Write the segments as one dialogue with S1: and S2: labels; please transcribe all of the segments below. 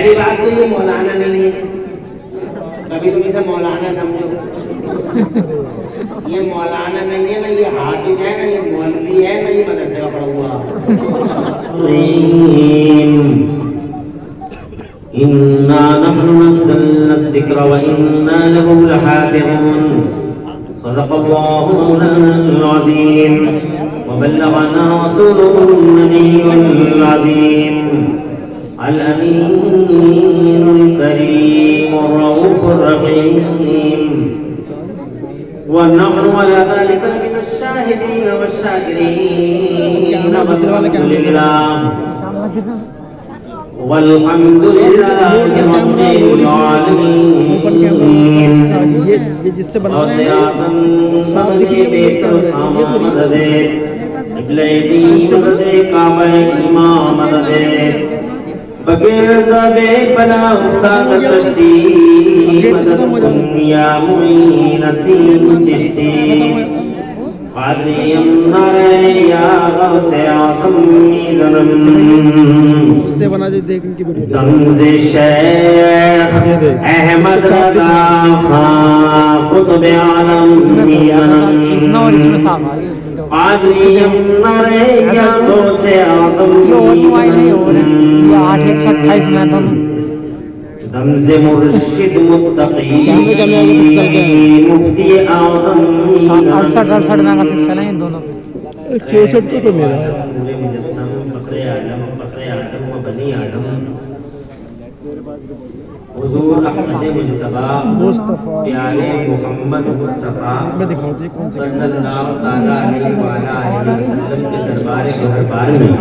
S1: पहली बात तो ये मौलाना नहीं है, कभी तुम इसे मौलाना समझो। ये मौलाना नहीं है, ना ये हाफिज है, ना ये मौलवी है, ना ये मदरसे का पढ़ा हुआ। इन्ना नहनु नज़्ज़लना ज़िक्र व इन्ना लहु लहाफ़िज़ून। सदक़ल्लाहु मौलाना अज़ीम व बल्लगना रसूलुहुन नबियुल अज़ीम अल अमीनुल करीमुर रऊफ़ुर रहीम। व नहनु अला ज़ालिका मिनश शाहिदीन वश्शाकिरीन वल्हम्दुलिल्लाह वल्हम्दुलिल्लाहि रब्बिल आलमीन।
S2: ये जिससे बना रहे हैं साफ दिखिए
S1: मददे इब्लैदी मददे काबे इमाम मददे बगैर दबे बला उस्ताद कश्ती मदद दुनिया मुईनतीन चिश्ती कादरियम नरे या गौसे आदम मीज़नम।
S2: उससे बना जो देख इनकी वीडियो
S1: दमज़े शेख अहमद रज़ा खां कुतुब आलम मीज़नम। कादरियम नरे या गौसे आदम मीज़नम। दमज़े मुर्शिद मुत्तकी मुफ्ती आदम
S3: 68 मेगापिक्सल हैं इन दोनों पे।
S2: 64 तो मेरा है।
S1: पूरे मुजस्सम फ़ख्रे आलम व बनी आदम हुजूर अहमद मुज्तबा
S2: मुस्तफ़ा
S1: प्यारे मोहम्मद मुस्तफ़ा
S2: मैं दिखाऊं जी कौन सी
S1: सल्लल्लाहु ताला अलैहि वसल्लम के दरबार में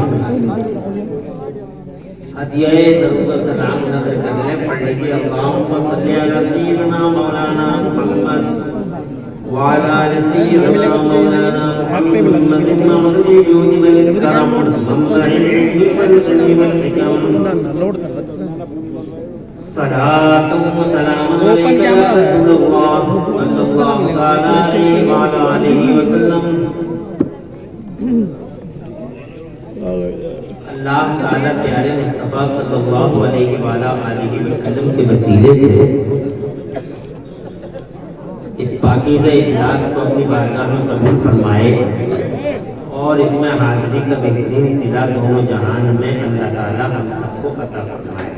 S1: हदिया दरूद सलाम नज़र करने पढ़ लीजिए। अल्लाहुम्मा सल्ली अला सय्यिदना मौलाना मुहम्मद व अला आलि सय्यिदना मौलाना मुहम्मद मौलवी जूदी वल करम मंबरिल इल्मी वल सुन्नी वल हिकम।
S2: लोड कर
S1: सलातु व सलाम अलैका या रसूलल्लाह सल्लल्लाहु अलैहि वसल्लम। अल्लाह ताला प्यारे मुस्तफ़ा सल्लल्लाहु अलैहि वसल्लम के वसीले से इस पाकीज़ा इजलास को अपनी बारगाह में कबूल फरमाए और इसमें हाज़िरी का बेहतरीन सिला दोनों जहान में अल्लाह ताला हम सबको अता फरमाए।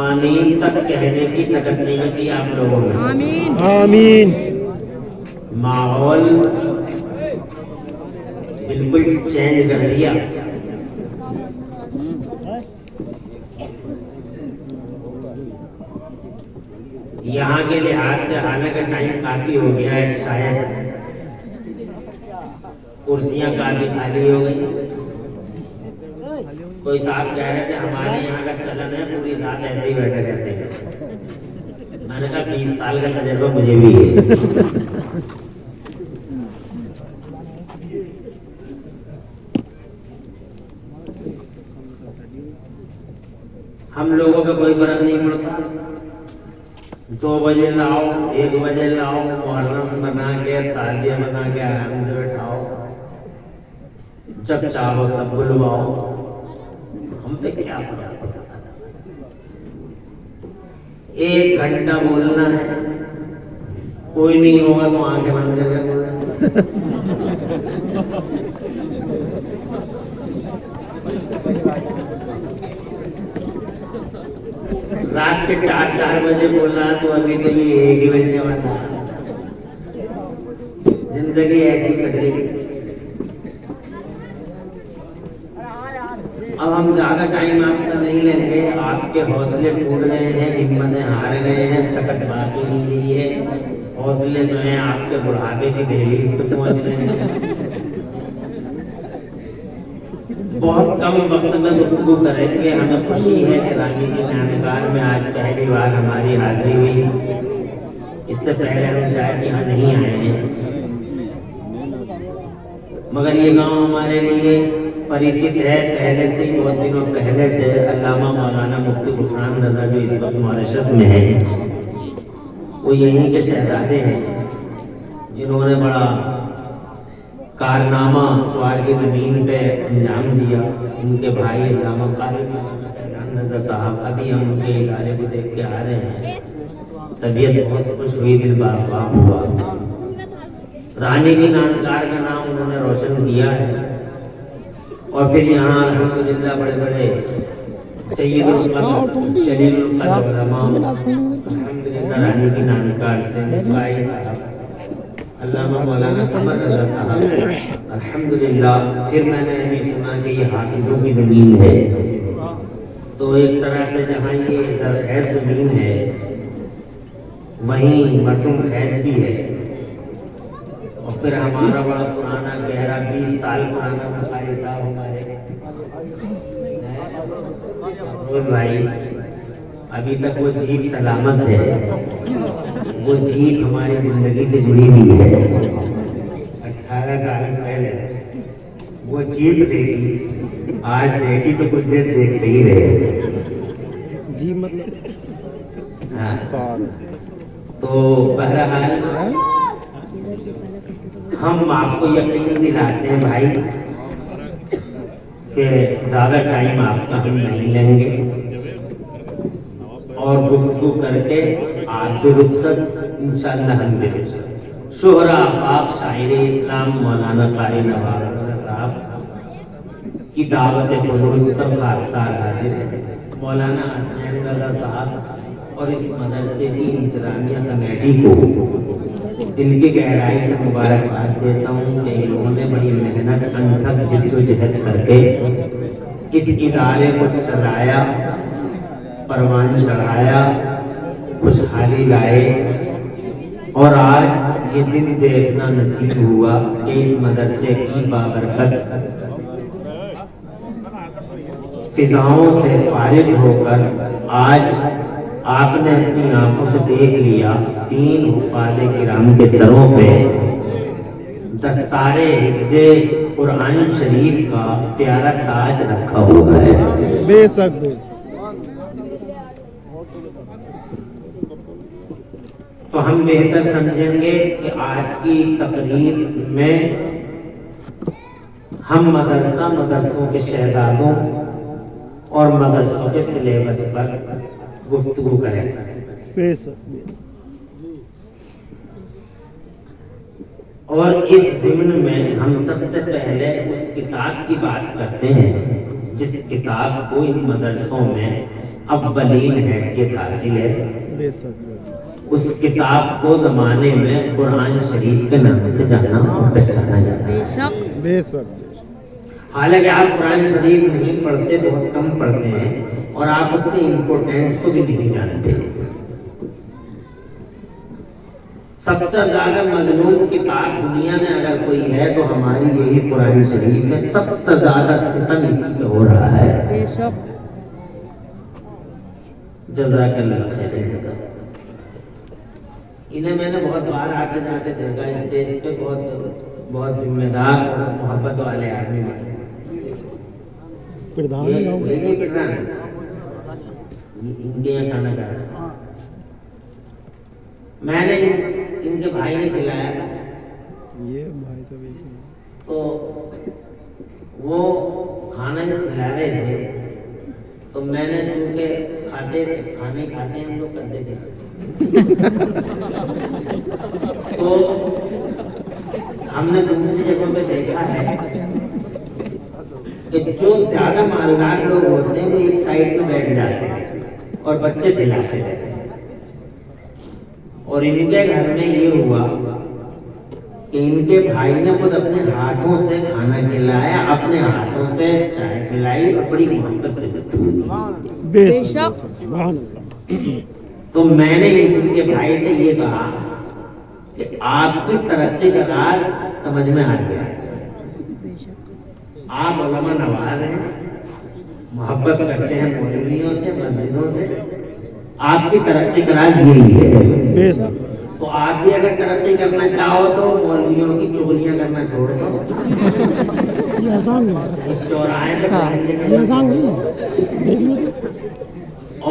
S1: आमीन तक कहने की सकत नहीं बची आप लोगों में।
S2: आमीन आमीन।
S1: माहौल बिल्कुल चेंज कर दिया। यहाँ के लिहाज से हालांकि टाइम काफी हो गया है, शायद कुर्सियां काफी खाली हो गई। कोई साहब कह रहे थे हमारे यहाँ का चलन है पूरी रात ऐसे ही बैठे रहते हैं। मैंने कहा 20 साल का तजुर्बा मुझे भी है। हम लोगों पे कोई फर्क नहीं पड़ता। 2 बजे लाओ, 1 बजे लाओ, मुहर्रम बना के ताज़िया बना के आराम से बैठाओ, जब चाहो तब बुलवाओ, हम पे क्या फर्क पड़ता। 1 घंटा बोलना है, कोई नहीं होगा तो आंखें बंद करके बोलना। रात के 4 बजे बोलना तो अभी तो ये 1 ही बजने वाला। जिंदगी ऐसी कट गई। अब हम ज्यादा टाइम आपका नहीं लेंगे। आपके हौसले टूट गए हैं, हिम्मतें हार गए हैं, सकत बाकी नहीं रही है। हौसले जो हैं आपके बुढ़ापे की दहलीज पे पहुंच गए हैं। बहुत कम वक्त में गुफ्तगू करेंगे। हमें खुशी है कि रानी की मेहमान में आज पहली बार हमारी हाजिरी हुई। इससे पहले हम शायद यहाँ नहीं आए हैं, मगर ये गांव हमारे लिए परिचित है पहले से ही। बहुत दिनों पहले से अल्लामा मौलाना मुफ्ती गुफरान रज़ा जो इस वक्त मॉरिशस में है, वो यहीं के शहजादे हैं जिन्होंने बड़ा कारनामा सवार की जमीन पे अंजाम दिया। इनके भाई अल्लामा कारी नज़र साहब, अभी हम उनके इदारे को देख के आ रहे हैं, तबीयत बहुत खुश हुई, दिल बाग हुआ। रानी की नानकार का नाम उन्होंने रोशन किया है और फिर यहाँ अल्हम्दुलिल्लाह बड़े बड़े रानी की नानकार से मिसबाई साहब, अल्लामा मौलाना कमर रज़ा साहब, अल्हम्दुलिल्लाह। फिर मैंने भी सुना कि ये हाफिजों की ज़मीन है, तो एक तरह से जहाँ ये ज़रख़ैज़ ज़मीन है वहीं मरदुम खैज़ भी है। और फिर हमारा बड़ा पुराना गहरा 20 साल पुराना बुखारी साहब हमारे भाई, अभी तक वो जीप सलामत है, वो जीप हमारी जिंदगी से जुड़ी हुई है। 18 साल पहले वो जीप देखी, आज देखी तो कुछ देर देखते ही रहे।
S2: जी मतलब
S1: हाँ। तो बहरहाल हम आपको यकीन दिलाते हैं भाई कि ज़्यादा टाइम आपका हम नहीं लेंगे और गुफ्तगू करके आप भी रुखसत, इंशाअल्लाह हम भी रुखसत। शोहरा आफाक शायर इस्लाम मौलाना कारी नवाब रज़ा साहब की दावत खुलूस पर खाकसार हाजिर है। मौलाना हसनैन रज़ा साहब और इस मदरसे की इंतज़ामिया कमेटी को दिल की गहराई से मुबारकबाद देता हूँ कि इन्होंने बड़ी मेहनत अनथक जिद्दोजहद करके इस इदारे को चलाया, परवान चढ़ाया, खुशहाली लाए और आज ये दिन देखना नसीब हुआ कि इस मदरसे की बाबरकत फिजाओं से फारिग होकर आज आपने अपनी आंखों से देख लिया 3 हुफ़ाज़े किराम के सरों पे दस्तारे हिफ्ज़े कुरान शरीफ का प्यारा ताज रखा हुआ है।
S2: बेशक
S1: तो हम बेहतर समझेंगे कि आज की तकरीर में हम मदरसों के शहजादों और मदरसों के सिलेबस पर गुफ्तगू करें।
S2: बेशक
S1: और इस ज़िम्न में हम सबसे पहले उस किताब की बात करते हैं जिस किताब को इन मदरसों में अव्वलीन हैसियत हासिल है।
S2: बेशक
S1: उस किताब को ज़माने में कुरान शरीफ के नाम से जाना और पहचाना जाता है।
S2: बेशक
S1: हालांकि आप कुरान शरीफ नहीं पढ़ते, बहुत कम पढ़ते हैं और आप उसके इम्पोर्टेंस को भी नहीं जानते। सबसे ज्यादा मजलूम किताब दुनिया में अगर कोई है तो हमारी यही कुरान शरीफ है। सबसे ज्यादा सितम इसी पे हो रहा है। जज़ाकल्लाह खैर। इन्हें मैंने बहुत बार आते जाते देखा स्टेज पे, बहुत जिम्मेदार और मोहब्बत वाले आदमी बने।
S2: प्रधान
S1: ये प्रधान इनके यहाँ खाना खाया, मैंने इनके भाई ने खिलाया था।
S2: ये भाई सब
S1: तो वो खाना जब खिला रहे थे तो मैंने चूंकि खाते हम लोग करते थे तो हमने दूसरी जगहों पे देखा है कि जो ज्यादा मालदार लोग होते हैं वो एक साइड में बैठ जाते हैं और बच्चे खिलाते रहते हैं। और इनके घर में ये हुआ कि इनके भाई ने खुद अपने हाथों से खाना खिलाया, अपने हाथों से चाय पिलाई और बड़ी मोहब्बत से तो मैंने इनके भाई से ये कहा कि आपकी तरक्की का राज समझ में आ गया। आप उलमा नवाज हैं, मोहब्बत करते हैं मौलवियों से, मस्जिदों से, आपकी तरक्की का राज यही है। तो आप भी अगर तरक्की करना चाहो तो मौलवियों की चुगलियां करना छोड़ दो, चौराहे पे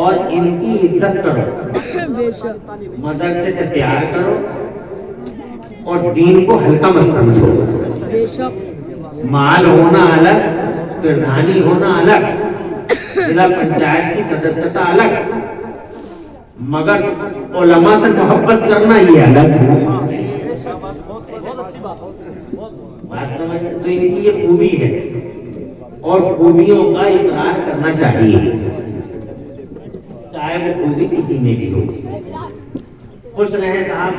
S1: और इनकी इज्जत करो, मदरसे से प्यार करो और दीन को हल्का मत समझो। माल होना अलग, प्रधानी होना अलग, जिला पंचायत की सदस्यता अलग, मगर उलमा से मोहब्बत करना ये अलग। वास्तव में तो इनकी ये खूबी है और खूबियों का इकरार करना चाहिए, चाहे वो खूबी किसी में भी हो। खुश रहे साहब।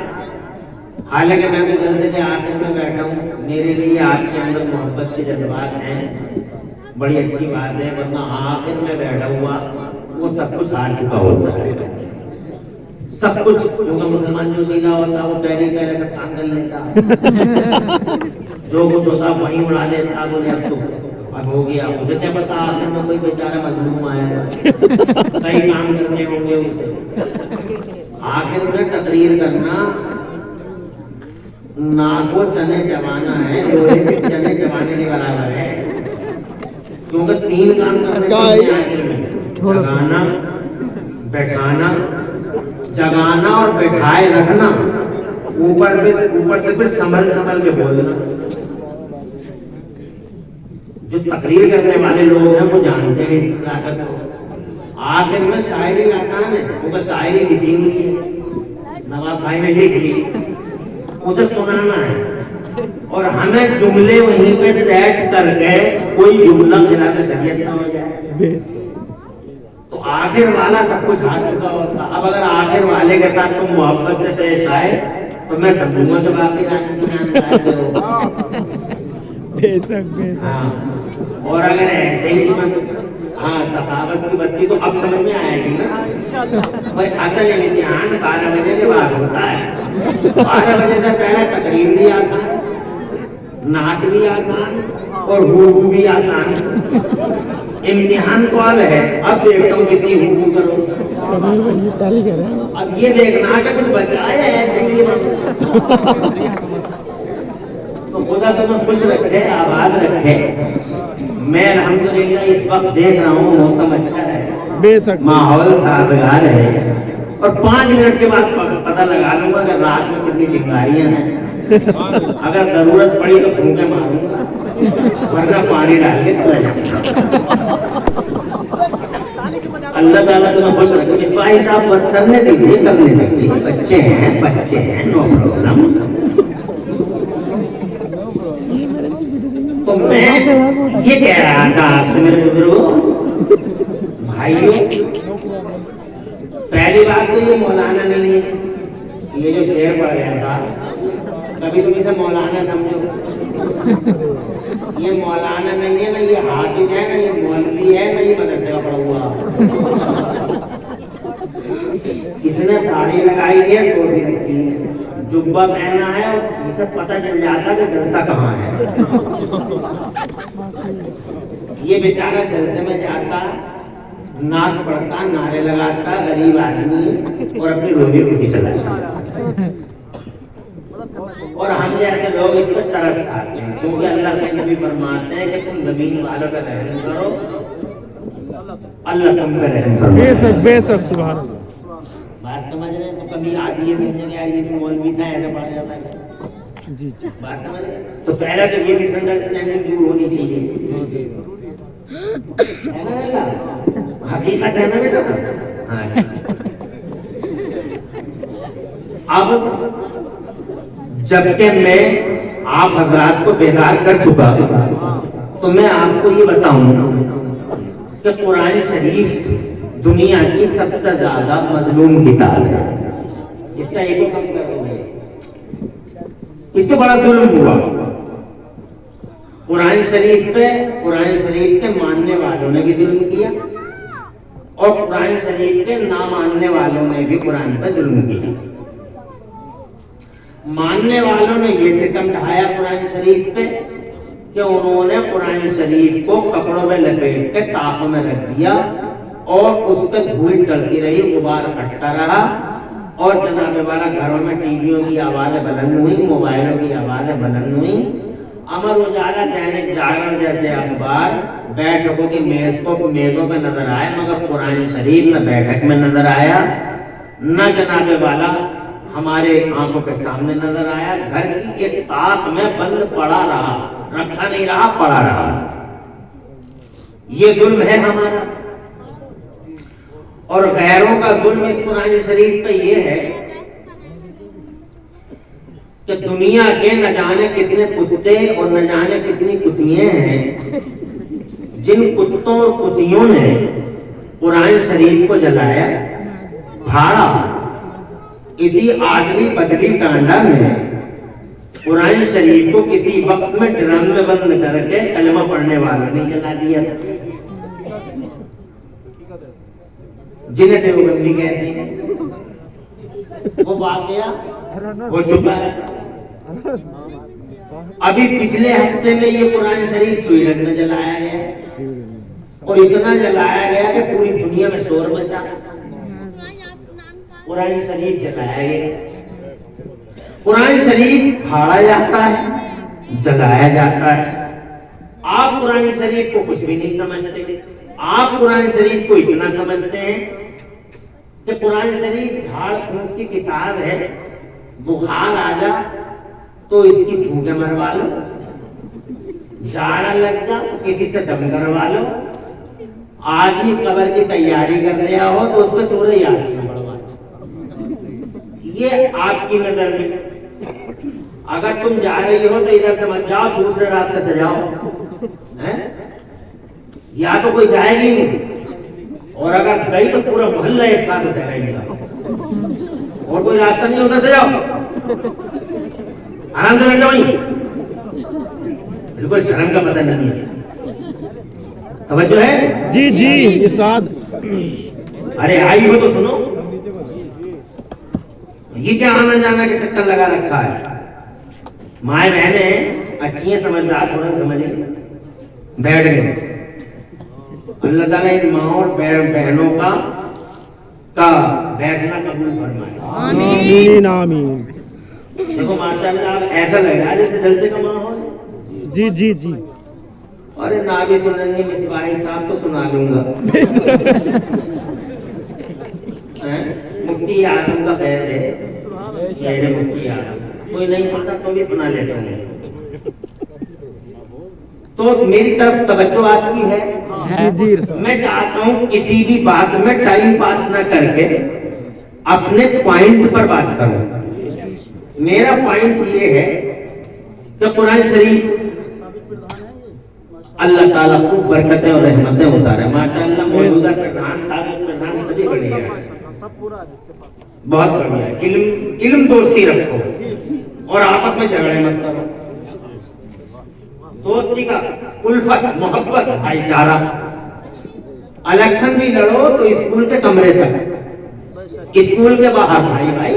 S1: हालांकि मैं तो जलसे के आखिर में बैठा हूँ, मेरे लिए आपके अंदर मोहब्बत के जज्बात हैं, बड़ी अच्छी बात है, वरना आखिर में बैठा हुआ वो सब कुछ हार चुका होता है, सब कुछ। क्योंकि मुसलमान जो सीधा होता वो पहले सब काम कर लेता, जो कुछ होता वहीं उड़ा देता, बोले अब तो अब हो गया। मुझे क्या पता आखिर में कोई बेचारा मजलूम आएगा, कई काम करने होंगे उसे। आखिर में तकरीर करना ना को चने चबाना है, लोहे के चने चबाने के बराबर है, क्योंकि 3 काम करने चाहिए आखिर में, जगाना, बैठाना, जगाना और बैठाए रखना, ऊपर से फिर संभल के बोलना। जो तकरीर करने वाले लोग हैं वो जानते हैं इसकी ताकत को। आखिर में शायरी आसान है, क्योंकि शायरी लिखी हुई है, नवाब भाई ने लिख ली, उसे सुनाना है और हमें जुमले वहीं पे सेट करके कोई जुमला खिलाफ शरीयत ना हो जाए। तो आखिर वाला सब कुछ हार चुका होता। अब अगर आखिर वाले के साथ तुम मोहब्बत से पेश आए तो मैं समझूंगा कि बाकी और अगर ऐसे ही सखावत की बस्ती तो अब समझ में आएगी ना भाई। असल इम्तिहान 12 बजे के बाद होता है। 12 बजे से पहले तकरीर भी आसान, नाट भी आसान और हुकू भी आसान। इम्तिहान तो अब है, अब देखता हूँ कितनी हुकू करो। अब ये देखना कि कुछ बचाया है ये तो खुदा तुम्हें खुश रखे, आबाद रखे। मैं अल्हम्दुलिल्लाह इस वक्त देख रहा हूँ मौसम अच्छा है, माहौल साजगार है, और 5 मिनट के बाद पता लगा लूंगा कि रात में कितनी चिंगारियां हैं। अगर जरूरत पड़ी तो फूंके मारूंगा, वरना पानी डाल के चला जाऊंगा। अल्लाह ताला तुम्हें खुश रखे। मिसबाही साहब करने दीजिए, बच्चे हैं, नो प्रॉब्लम। तो मैं ये कह रहा था आपसे मेरे बुजुर्गों भाइयों, पहली बात तो ये मौलाना नहीं है, ये जो शेर पढ़ रहा था, कभी तुम इसे मौलाना समझो, ये मौलाना नहीं है, ना ये हाफिज है, ना ये मौलवी है, ना ये मदरसे का पढ़ा हुआ। इसने दाढ़ी लगाई है, टोपी रखी है, जुब्बा पहना है, और इसे पता चल जाता कि जलसा कहाँ है। ये बेचारा जलसे में जाता, नाक पड़ता, नारे लगाता, गरीब आदमी, और अपनी रोजी रोटी चलाता। और हम जैसे लोग इस पर तरस खाते हैं, क्योंकि अल्लाह के नबी फरमाते हैं कि तुम जमीन वालों का रहम करो, अल्लाह तुम पे रहम फरमाए।
S2: बेशक सुभान अल्लाह।
S1: बात समझ रहे हैं? तो कभी आप ये समझेंगे यार ये भी मौलवी था, ऐसा पढ़ा जाता है। बात समझ रहे हैं? तो पहला तो ये मिसअंडरस्टैंडिंग दूर होनी चाहिए, है ना? हकीकत है ना बेटा। अब जबकि मैं आप हजरात को बेदार कर चुका, तो मैं आपको ये बताऊं कि कुरान शरीफ दुनिया की सबसे ज्यादा मजलूम किताब है। इसका एको कम कर रहे हैं, इस पे बड़ा जुल्म हुआ। कुरान शरीफ पे, कुरान शरीफ के मानने वालों ने भी जुल्म किया, और कुरान शरीफ के ना मानने वालों ने भी कुरान पर जुल्म किया। मानने वालों ने ये सितम ढाया कुरान शरीफ पे कि उन्होंने कुरान शरीफ को कपड़ों में लपेट के ताप में रख दिया, और उस पर धूल चलती रही, गुबार कटता रहा, और जनाब वाला घरों में टीवियों की आवाजें बुलंद हुई, मोबाइलों की आवाजें बुलंद हुई। अमर उजाला, दैनिक जागरण जैसे अखबार बैठकों की मेजों पे नजर आए, मगर कुरान शरीफ न बैठक में नजर आया, न जनाब वाला हमारे आंखों के सामने नजर आया, घर की एक ताक में बंद पड़ा रहा, रखा नहीं रहा, पड़ा रहा। ये जुल्म है हमारा। और गैरों का जुल्म इस कुरान शरीफ पे ये है कि दुनिया के न जाने कितने कुत्ते और न जाने कितनी कुतियां हैं, जिन कुत्तों और कुतियों ने कुरान शरीफ को जलाया, फाड़ा, इसी आदमी बदली टांडा में कुरान शरीफ को किसी वक्त में ड्रम में बंद करके कलमा पढ़ने वालों ने जला दिया, जिन्हें देवबंदी कहते हैं। वो वाकया हो चुका है। अभी पिछले हफ्ते में ये कुरान शरीफ स्वीडन में जलाया गया और इतना जलाया गया कि पूरी दुनिया में शोर मचा। कुरान शरीफ जलाया गया। कुरान शरीफ फाड़ा जाता है, जलाया जाता है। आप कुरान शरीफ को कुछ भी नहीं समझते। आप कुरान शरीफ को इतना समझते हैं कि कुरान शरीफ झाड़ फूंक की किताब है, बुखार आ जा तो इसकी फूंके मरवा लो, जाड़ा लग जा तो किसी से दम करवा लो, आदमी कब्र की तैयारी कर रहा हो तो उस पर सूरह यासीन पढ़वा लो। ये आपकी नजर में। अगर तुम जा रही हो तो इधर से मत जाओ, दूसरे रास्ते से जाओ, हैं? या तो कोई जाएगी नहीं, और अगर गई तो पूरा मोहल्ला एक साथ उठेगा, और कोई रास्ता नहीं, उधर से जाओ, आराम से बैठ जाओ। बिल्कुल शर्म का पता नहीं है। तवज्जो है?
S2: जी जी इरशाद।
S1: अरे आई हो तो सुनो। ये क्या आना जाना के चक्कर लगा रखा है? माए बहने अच्छी हैं, समझदार, थोड़ा समझिए, बैठ गए। अल्लाह ताला इन माँ और बहनों का बैठना कबूल फरमाए।
S2: आमीन आमीन।
S1: देखो माशाल्लाह, आप ऐसा लग रहा है जैसे जलसे का माहौल है।
S2: जी जी जी।
S1: अरे ना भी सुनेंगे मिसबाही साहब तो सुना लूंगा। मुफ्ती आजम का फैज है, शेर मुफ्ती आजम, कोई नहीं सुनता तो भी सुना लेते हैं। तो मेरी तरफ तवज्जो आपकी है।
S2: जी जी।
S1: मैं चाहता हूं किसी भी बात में टाइम पास ना करके अपने पॉइंट पर बात करूं। मेरा पॉइंट ये है कि कुरान शरीफ अल्लाह ताला को बरकतें और रहमतें उतारे। माशाअल्लाह मौजूदा प्रधान, साबिक प्रधान सभी बढ़िया है, बहुत बढ़िया है। इल्म दोस्ती रखो और आपस में झगड़े मत करो। दोस्ती का उल्फत, मोहब्बत, भाईचारा। इलेक्शन भी लड़ो तो स्कूल के कमरे तक, स्कूल के बाहर भाई भाई।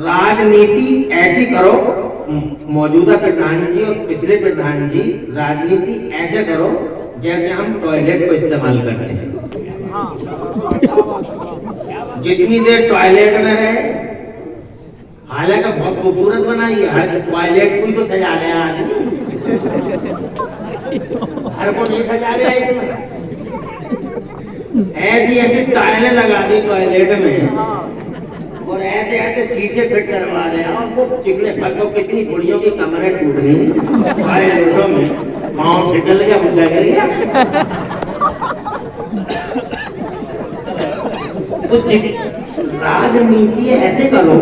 S1: राजनीति ऐसी करो, मौजूदा प्रधान जी और पिछले प्रधान जी, राजनीति ऐसे करो जैसे हम टॉयलेट को इस्तेमाल करते हैं। जितनी देर टॉयलेट में रहे, हालांकि बहुत खूबसूरत बनाई है, हर टॉयलेट को ही तो सजा गया आदमी, हर को नहीं सजा गया इतना। ऐसी ऐसी टाइलें लगा दी टॉयलेट में और ऐसे ऐसे शीशे फिट करवा रहे हैं, और वो चिकने फटो, कितनी कुड़ियों की कमरें टूट गई टॉयलेटों में, पाँव फिसल गया, मुद्दा गिर गया। तो राजनीति ऐसे करो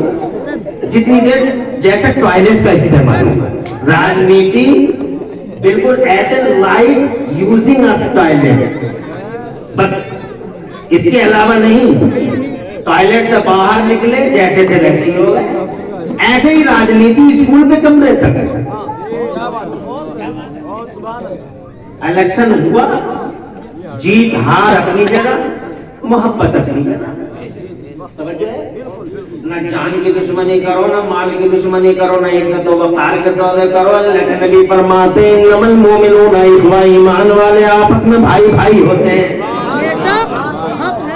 S1: जितनी देर जैसे टॉयलेट का इस्तेमाल हो। राजनीति बिल्कुल ऐसे लाइक यूजिंग ऑफ टॉयलेट, बस इसके अलावा नहीं। टॉयलेट से बाहर निकले जैसे थे वैसे ही हो गए। ऐसे ही राजनीति स्कूल के कमरे तक। इलेक्शन हुआ, जीत हार अपनी जगह, मोहब्बत अपनी जगह। न जान की दुश्मनी करो, न माल की दुश्मनी करो, न इज्जत व वक़ार के सौदे करो। अल्लाह के नबी फरमाते हैं, इन्नमल मोमिनूना इख्वा, ईमान वाले आपस में भाई भाई होते हैं।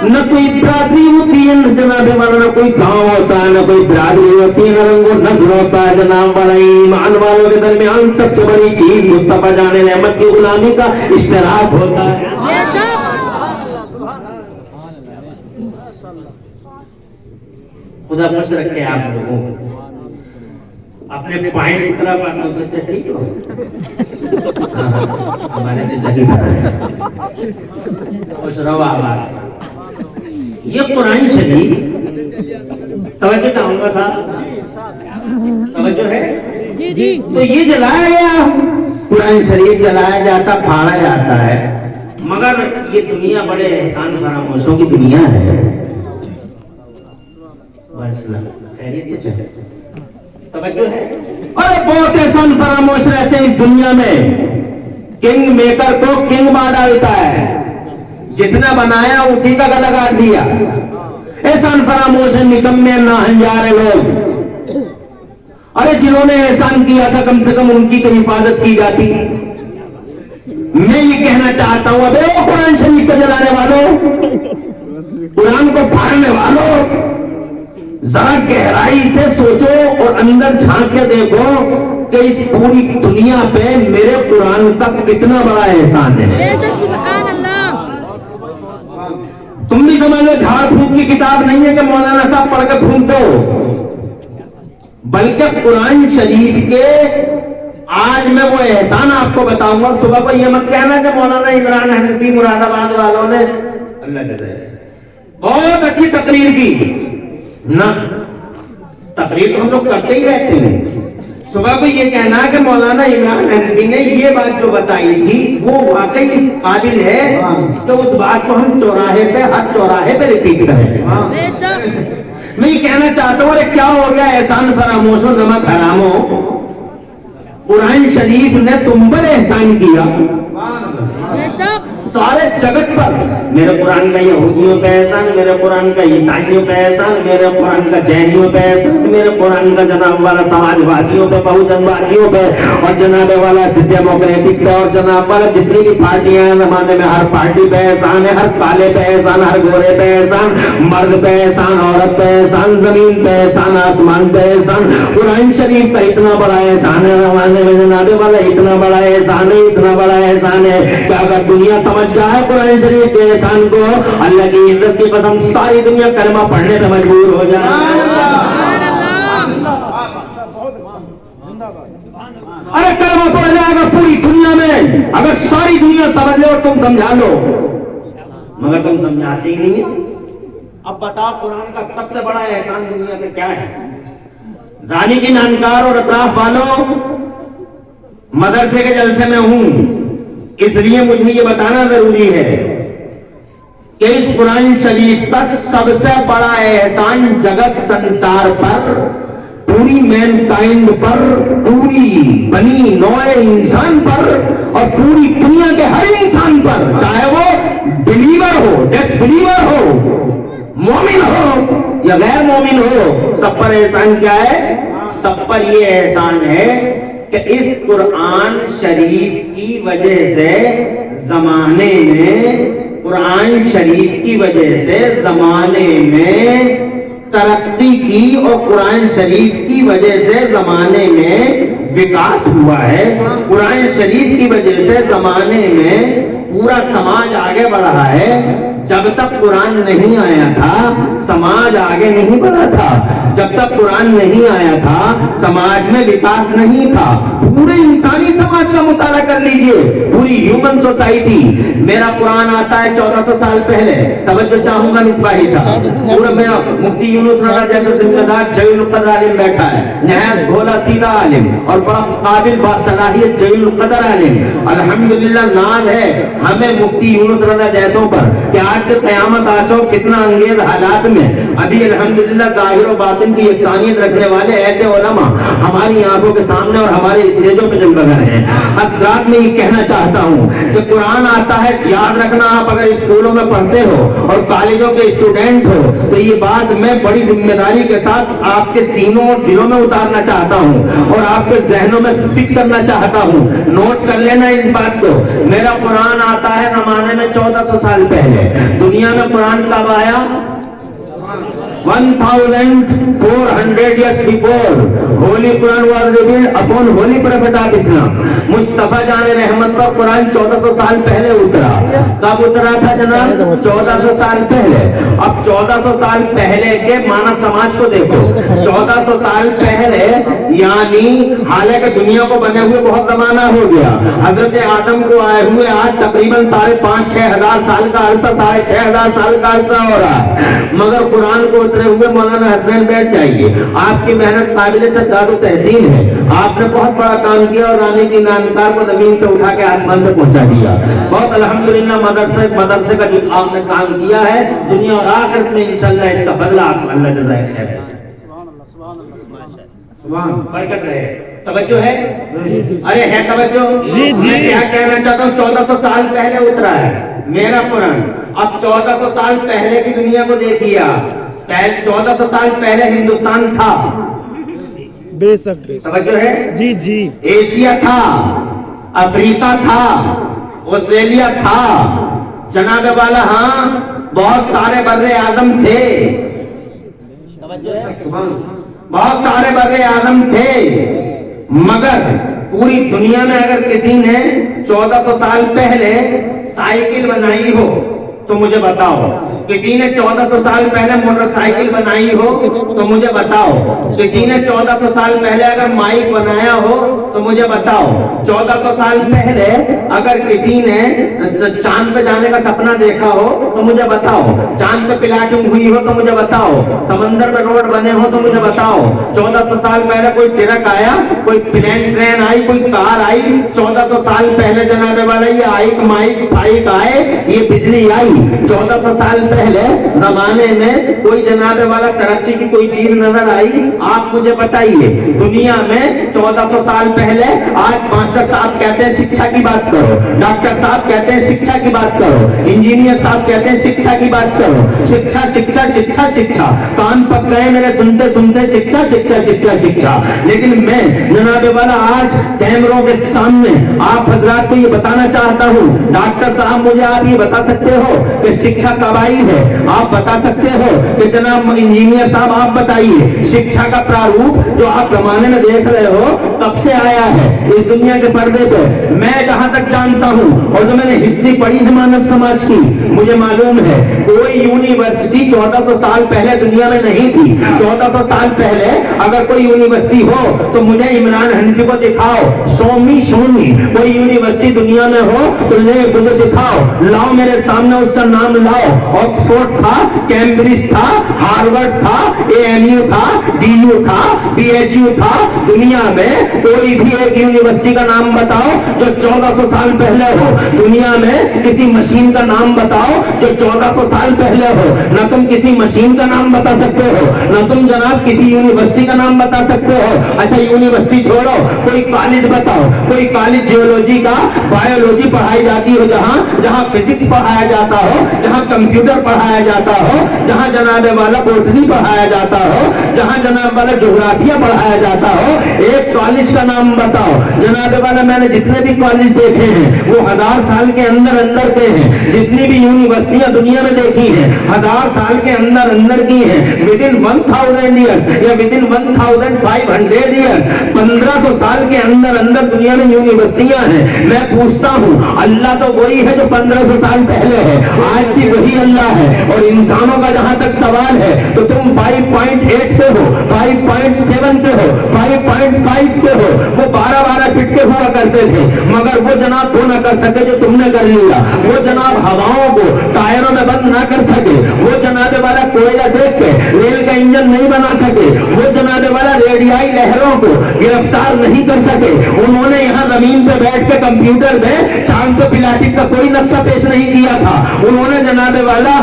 S1: न कोई बिरादरी होती है न जनाब वाला, न कोई गांव होता है, न कोई बिरादरी होती है, न रंगो नस्ल होता है जनाब वाला। ईमान वालों के दरमियान सबसे बड़ी चीज मुस्तफा जाने रहमत की गुलामी का इश्तराक होता है। खुदा खुश रखे आप लोगों को। अपने पॉइंट की तरफ आता हूँ। चचा ठीक हो? हाँ, हमारे चचा की तरह है। खुश रहो आबाद। ये कुरान शरीफ तवज्जो चाहूंगा साहब, तवज्जो है
S3: जी जी।
S1: तो ये जलाया गया, कुरान शरीफ जलाया जाता, फाड़ा जाता है, मगर ये दुनिया बड़े एहसान फरामोशों की दुनिया है। खैरियत से चले, तवज्जो है। अरे बहुत एहसान फरामोश रहते हैं इस दुनिया में। किंग मेकर को किंग मार डालता है, जिसने बनाया उसी का गला काट दिया। एहसान फरामोश है, निकम्मे नाहंजारे लोग। अरे जिन्होंने एहसान किया था कम से कम उनकी तो हिफाजत की जाती। मैं ये कहना चाहता हूं, अबे ओ कुरान शरीफ को जलाने वालों, कुरान को फाड़ने वालों, जरा गहराई से सोचो और अंदर झांक के देखो कि इस पूरी दुनिया पे मेरे कुरान का कितना बड़ा एहसान है।
S3: सुभान अल्लाह।
S1: तुम भी समझ लो झाड़ फूंक की किताब नहीं है कि मौलाना साहब पढ़ के फूंक दो, बल्कि कुरान शरीफ के आज मैं वो एहसान आपको बताऊंगा। सुबह को ये मत कहना कि मौलाना इमरान हनफी मुरादाबाद वालों ने अल्लाह जज़ाए बहुत अच्छी तकरीर की ना। तकरीर तो हम लोग करते ही रहते हैं। सुबह को ये कहना कि मौलाना इमरान हनफी ने ये बात जो बताई थी वो वाकई इस काबिल है तो उस बात को हम चौराहे पे, हर चौराहे पे रिपीट करें। मैं ये कहना चाहता हूं, अरे क्या हो गया एहसान फरामोशो, नमक हरामो। कुरान शरीफ ने तुम पर एहसान किया सारे जगत पर। मेरे कुरान का यहूदियों पे एहसान, मेरे कुरान का ईसाइयों पे एहसान, मेरे कुरान का जैनियों पे एहसान, मेरे कुरान का जनाब वाला समाजवादियों पे, बहुजनवादियों पे, और जनाब वाला डेमोक्रेटिक पे, और जनाब वाला जितनी भी पार्टियां हैं जमाने में हर पार्टी पे एहसान है। हर काले पे एहसान, हर गोरे पे एहसान, मर्द पे एहसान, औरत पे एहसान, जमीन पे एहसान, आसमान पे एहसान। कुरान शरीफ का इतना बड़ा एहसान है जमाने में जनाब वाला, इतना बड़ा एहसान है, इतना बड़ा एहसान है कि अगर दुनिया समझ जाए कुरान शरीफ के एहसान को, अल्लाह की इज्जत की कसम सारी दुनिया कलमा पढ़ने पे मजबूर हो जाए। अरे कलमा पढ़ जाएगा पूरी दुनिया में अगर सारी दुनिया समझ ले और तुम समझा लो, मगर तुम समझाते ही नहीं। अब बताओ कुरान का सबसे बड़ा एहसान दुनिया पे क्या है? रानी की नानकार और अतराफ वालों, मदरसे के जलसे में हूं इसलिए मुझे ये बताना जरूरी है कि इस कुरान शरीफ का सबसे बड़ा एहसान जगत संसार पर, पूरी मैनकाइंड पर, पूरी बनी नौए इंसान पर और पूरी दुनिया के हर इंसान पर, चाहे वो बिलीवर हो, डिसबिलीवर हो, मोमिन हो या गैर मोमिन हो, सब पर एहसान क्या है? सब पर ये एहसान है कि इस कुरान शरीफ की वजह से जमाने में, कुरान शरीफ की वजह से जमाने में तरक्की की और कुरान शरीफ की वजह से जमाने में विकास हुआ है। कुरान शरीफ की वजह से जमाने में पूरा समाज आगे बढ़ा है। जब तक कुरान नहीं आया था समाज आगे नहीं बढ़ा था। जब तक कुरान नहीं आया था समाज में विकास नहीं था। पूरे इंसानी समाज का मुताला कर लीजिए, पूरी ह्यूमन सोसाइटी। मेरा कुरान आता है 1400 साल पहले। तवज्जो चाहूंगा मिसबाही साहब, पूरा मेरा मुफ्ती यूनुस रज़ा जैसे जिम्मेदार जलील कदर आलिम बैठा है, नहायत भोला सीधा आलिम और बड़ा काबिल बासलाहियत जलील कदर आलिम। अल्हम्दुलिल्लाह नाज है हमें मुफ्ती यूनुस रज़ा जैसों पर कि आज के क़यामत आशो फितना अंगेज हालात में अभी अल्हम्दुलिल्लाह ज़ाहिर और बातिन की यकसानियत रखने वाले ऐसे उलमा हमारी आंखों के सामने और हमारे स्टेजों पे जलवा रहे हैं। हज़रात मैं ये कहना चाहता हूँ कि कुरान आता है, याद रखना आप अगर स्कूलों में पढ़ते हो और कॉलेजों के स्टूडेंट हो तो ये बात मैं बड़ी जिम्मेदारी के साथ आपके सीनों और दिलों में उतारना चाहता हूँ और आपके जहनों में फिट करना चाहता हूँ। नोट कर लेना इस बात को। मेरा कुरान आता है जमाने में 1400 साल पहले। दुनिया में कुरान कब आया? 1400 years before Holy Quran was revealed upon Holy Prophet of Islam. Mustafa जाने रहमत पर कुरान 1400 साल पहले उतरा। कब उतरा था जनाब? 1400 साल पहले। अब 1400 साल पहले के मानव समाज को देखो। 1400 साल पहले यानी हालांकि दुनिया को बने हुए बहुत जमाना हो गया, हजरत आदम को आए हुए आज तकरीबन 5,500-6 हजार साल का अरसा, 6,500 साल का अरसा हो रहा है। मगर कुरान को उतरे हुए मौलाना हसनैन बैठ जाइए। आपकी मेहनत काबिल सद्दाद तहसीन है, आपने बहुत बड़ा काम किया और रानी की नानकार को जमीन से उठा के आसमान पे पहुंचा दिया। बहुत अल्हम्दुलिल्लाह मदरसे का जो आपने काम किया है, दुनिया और आखिरत में इंशाल्लाह इसका बदला आपको अल्लाह जज़ाए खैर दे। सुभान बरकत रहे। तवज्जो है? अरे है तवज्जो? जी जी। मैं क्या कहना चाहता हूँ, 1400 साल पहले उतरा है मेरा कुरान। अब 1400 साल पहले की दुनिया को देखिए। 1400 साल पहले हिंदुस्तान था,
S2: बेशक।
S1: तवज्जो है? जी जी। एशिया था, अफ्रीका था, ऑस्ट्रेलिया था, जनाब वाला हाँ बहुत सारे बर्रे आदम थे, बहुत सारे बर्रे आदम थे। मगर पूरी दुनिया में अगर किसी ने 1400 साल पहले साइकिल बनाई हो तो मुझे बताओ। किसी ने 1400 साल पहले मोटरसाइकिल बनाई हो तो मुझे बताओ। किसी ने 1400 साल पहले अगर माइक बनाया हो तो मुझे बताओ। 1400 साल पहले अगर किसी ने चांद पे जाने का सपना देखा हो तो मुझे बताओ। चांद पे प्लाटिंग हुई हो तो मुझे बताओ। समंदर में रोड बने हो तो मुझे बताओ। 1400 साल पहले कोई ट्रक आया, कोई ट्रेन आई, कोई कार आई। 1400 साल पहले जनाबे वाला ये आइक माइक फाइक आए, ये बिजली आई। 1400 साल पहले जमाने में कोई जनाबे वाला तरक्की की कोई चीज नजर आई? आप मुझे बताइए। दुनिया में 1400 साल पहले, आज मास्टर साहब कहते हैं शिक्षा की बात करो, डॉक्टर साहब कहते हैं शिक्षा की बात करो, इंजीनियर साहब कहते हैं शिक्षा की बात करो। शिक्षा शिक्षा शिक्षा शिक्षा, कान पक गए मेरे सुनते सुनते शिक्षा शिक्षा शिक्षा शिक्षा। लेकिन मैं जनाबे वाला आज कैमरों के सामने आप हजरात को ये बताना चाहता हूँ, डॉक्टर साहब मुझे आप ये बता सकते हो कि शिक्षा कब आई है? आप बता सकते हो कि जनाब इंजीनियर साहब आप बताइए शिक्षा का प्रारूप जो आप जमाने में देख रहे हो कब से आया है इस दुनिया के पर्दे पे? मैं जहां तक जानता हूं और जो मैंने हिस्ट्री पढ़ी है मानव समाज की, मुझे मालूम है कोई यूनिवर्सिटी 1400 साल पहले दुनिया में नहीं थी। 1400 साल पहले अगर कोई यूनिवर्सिटी हो तो मुझे इमरान हनीफी को दिखाओ। शोमी कोई यूनिवर्सिटी दुनिया में हो तो ले मुझे दिखाओ, लाओ मेरे सामने उसका नाम लाओ। ऑक्सफोर्ड था, कैम्ब्रिज था, हार्वर्ड था, एएमयू था, डीयू था, बीएचयू था। दुनिया में कोई भी एक यूनिवर्सिटी का नाम बताओ जो 1400 साल पहले हो। दुनिया में किसी मशीन का नाम बताओ जो 1400 साल पहले हो। न तुम किसी मशीन का नाम बता सकते हो, न तुम जनाब किसी यूनिवर्सिटी का नाम बता सकते हो। अच्छा यूनिवर्सिटी छोड़ो, कोई कॉलेज बताओ, कोई कॉलेज जियोलॉजी का, बायोलॉजी पढ़ाई जाती हो, जहां फिजिक्स पढ़ाया जाता हो, जहां कंप्यूटर पढ़ाया जाता हो, जहां जनाबे वाला बोटनी पढ़ाया जाता हो, जहां जनाब वाला ज्योग्राफिया पढ़ाया जाता हो। एक कॉलेज का नाम बताओ। जनाबे वाला मैंने जितने भी कॉलेज देखे हैं वो 1000 साल के अंदर अंदर के हैं। जितनी भी यूनिवर्सिटियां दुनिया में देखी हैं 1000 साल के अंदर अंदर की हैं। विद इन 1000 ईयर्स या विद इन 1500 ईयर्स, 1500 साल के अंदर अंदर दुनिया में यूनिवर्सिटियां हैं। मैं पूछता हूं अल्लाह तो वही है जो 1500 साल पहले है, आज भी वही अल्लाह है। और इंसानों का जहां तक सवाल है तो तुम 5.8 के हो, 5.7 के हो, 5.5 के हो। वो 12-12 फीट के हुआ करते थे, मगर वो जनाब वो न कर सके जो तुमने कर लिया। वो जनाब हवाओं को टायरों में बंद ना कर सके। वो जनाबे वाला कोयला देख के रेल का इंजन नहीं बना सके। वो जनाबे वाला रेडियाई लहरों को गिरफ्तार नहीं कर सके। उन्होंने यहाँ जमीन पे बैठ के कंप्यूटर में चांद पे प्लास्टिक का कोई नक्शा पेश नहीं किया था। उन्होंने जनाबे वाला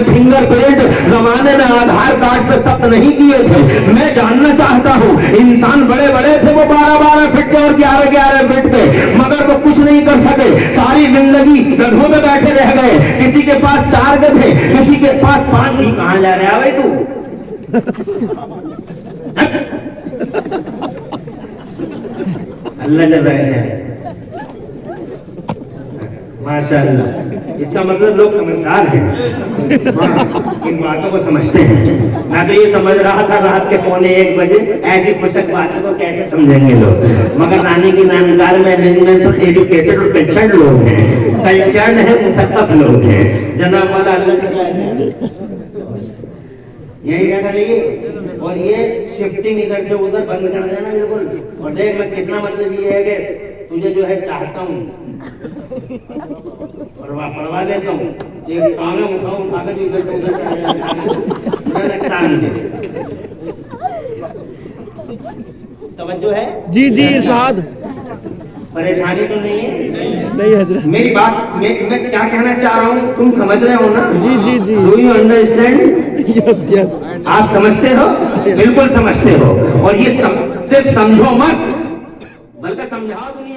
S1: फिंगरप्रिंट जमाने में आधार कार्ड पे सख्त नहीं किए थे। मैं जानना चाहता हूँ इंसान बड़े बड़े थे वो 12-12 फीट के और 11-11 फीट के, मगर वो कुछ नहीं कर सके। सारी जिंदगी गधों पे बैठे रह गए। किसी के पास 4 गधे, किसी के पास 5। कहां जा रहा है भाई तू? अल्लाह जब माशाअल्लाह इसका मतलब लोग समझदार हैं। हाँ, इन बातों को समझते हैं। मैं तो ये समझ रहा था रात के 1:15 ऐसी पुस्तक बातों को कैसे समझेंगे लोग, मगर रानी की नानकार में एजुकेटेड और कल्चर्ड लोग हैं, कल्चर्ड है, मुसक्कफ लोग हैं। जनाब वाला यही बैठा रहिए और ये शिफ्टिंग इधर से उधर बंद कर देना बिल्कुल। और देख मैं कितना मतलब ये है कि तुझे जो है चाहता हूँ, पढ़वा देता हूँ, एक काम उठा कर इधर से उधर लगता मुझे। तवज्जो है
S2: जी जी इरशाद।
S1: परेशानी तो नहीं है?
S2: नहीं हजरत।
S1: मेरी बात मैं क्या कहना चाह रहा हूँ तुम समझ रहे हो ना?
S2: जी जी जी।
S1: Do you understand?
S2: Yes yes.
S1: आप समझते हो? बिल्कुल समझते हो। और ये सिर्फ समझो मत, बल्कि समझाओ दुनिया